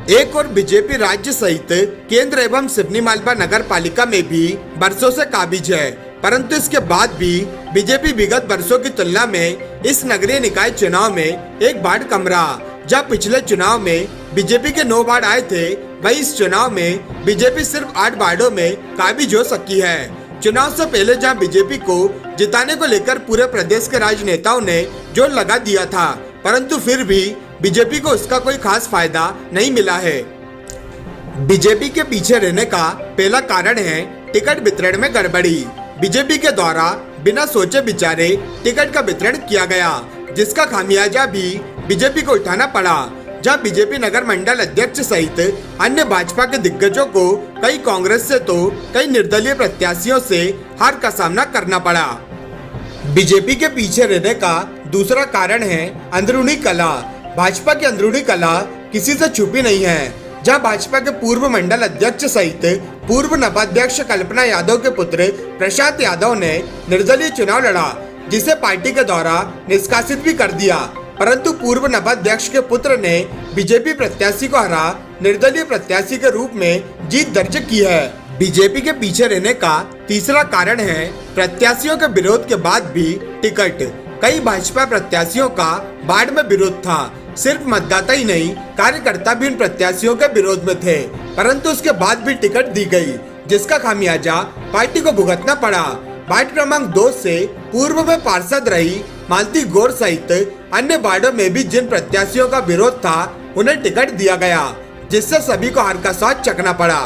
एक और बीजेपी राज्य सहित केंद्र एवं सिवनी मालवा नगर पालिका में भी बरसों से काबिज है, परंतु इसके बाद भी बीजेपी विगत वर्षों की तुलना में इस नगरीय निकाय चुनाव में एक वार्ड कम रहा। जब पिछले चुनाव में बीजेपी के 9 वार्ड आए थे, वही इस चुनाव में बीजेपी सिर्फ 8 वार्डों में काबिज हो सकी है। चुनाव से पहले जहां बीजेपी को जिताने को लेकर पूरे प्रदेश के राजनेताओं ने जोर लगा दिया था, परंतु फिर भी बीजेपी को इसका कोई खास फायदा नहीं मिला है। बीजेपी के पीछे रहने का पहला कारण है टिकट वितरण में गड़बड़ी। बीजेपी के द्वारा बिना सोचे विचारे टिकट का वितरण किया गया, जिसका खामियाजा भी बीजेपी को उठाना पड़ा। जहां बीजेपी नगर मंडल अध्यक्ष सहित अन्य भाजपा के दिग्गजों को कई कांग्रेस से तो कई निर्दलीय प्रत्याशियों से हार का सामना करना पड़ा। बीजेपी के पीछे रहने का दूसरा कारण है अंदरूनी कला। भाजपा की अंदरूनी कला किसी से छुपी नहीं है। जहां भाजपा के पूर्व मंडल अध्यक्ष सहित पूर्व नवाध्यक्ष कल्पना यादव के पुत्र प्रशांत यादव ने निर्दलीय चुनाव लड़ा, जिसे पार्टी के द्वारा निष्कासित भी कर दिया, परंतु पूर्व नवाध्यक्ष के पुत्र ने बीजेपी प्रत्याशी को हरा निर्दलीय प्रत्याशी के रूप में जीत दर्ज की है। बीजेपी के पीछे रहने का तीसरा कारण है प्रत्याशियों के विरोध के बाद भी टिकट। कई भाजपा प्रत्याशियों का बाढ़ में विरोध था। सिर्फ मतदाता ही नहीं, कार्यकर्ता भी इन प्रत्याशियों के विरोध में थे, परंतु उसके बाद भी टिकट दी गई, जिसका खामियाजा पार्टी को भुगतना पड़ा। वार्ड क्रमांक 2 से पूर्व में पार्षद रही मालती गौर सहित अन्य वार्डों में भी जिन प्रत्याशियों का विरोध था, उन्हें टिकट दिया गया, जिससे सभी को हार का स्वाद चखना पड़ा।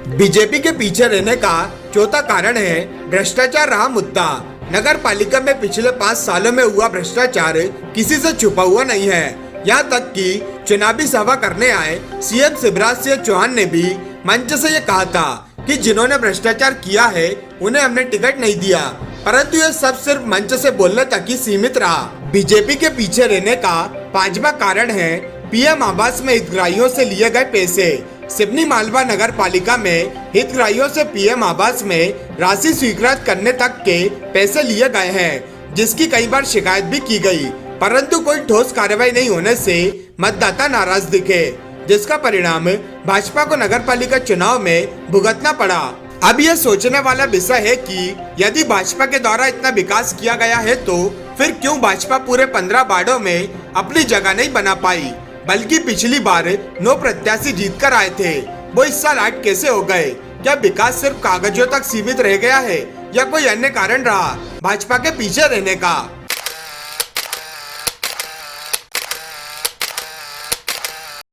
बीजेपी के पीछे रहने का चौथा कारण है भ्रष्टाचार रहा मुद्दा। नगर पालिका में पिछले 5 सालों में हुआ भ्रष्टाचार किसी से छुपा हुआ नहीं है। यहाँ तक कि चुनावी सभा करने आए सीएम शिवराज सिंह चौहान ने भी मंच से ये कहा था कि जिन्होंने भ्रष्टाचार किया है उन्हें हमने टिकट नहीं दिया, परंतु ये सब सिर्फ मंच से बोलने तक ही सीमित रहा। बीजेपी के पीछे रहने का 5वां कारण है पीएम आवास में हितग्राहियों से लिए गए पैसे। सिवनी मालवा नगर पालिका में हितग्राहियों से पीएम आवास में राशि स्वीकृत करने तक के पैसे लिए गए हैं, जिसकी कई बार शिकायत भी की गई, परंतु कोई ठोस कार्रवाई नहीं होने से मतदाता नाराज दिखे, जिसका परिणाम भाजपा को नगर पालिका चुनाव में भुगतना पड़ा। अब यह सोचने वाला विषय है कि यदि भाजपा के द्वारा इतना विकास किया गया है तो फिर क्यों भाजपा पूरे 15 वार्डों में अपनी जगह नहीं बना पाई, बल्कि पिछली बार 9 प्रत्याशी जीतकर आए थे, वो इस साल 8 कैसे हो गए? क्या विकास सिर्फ कागजों तक सीमित रह गया है या कोई अन्य कारण रहा भाजपा के पीछे रहने का?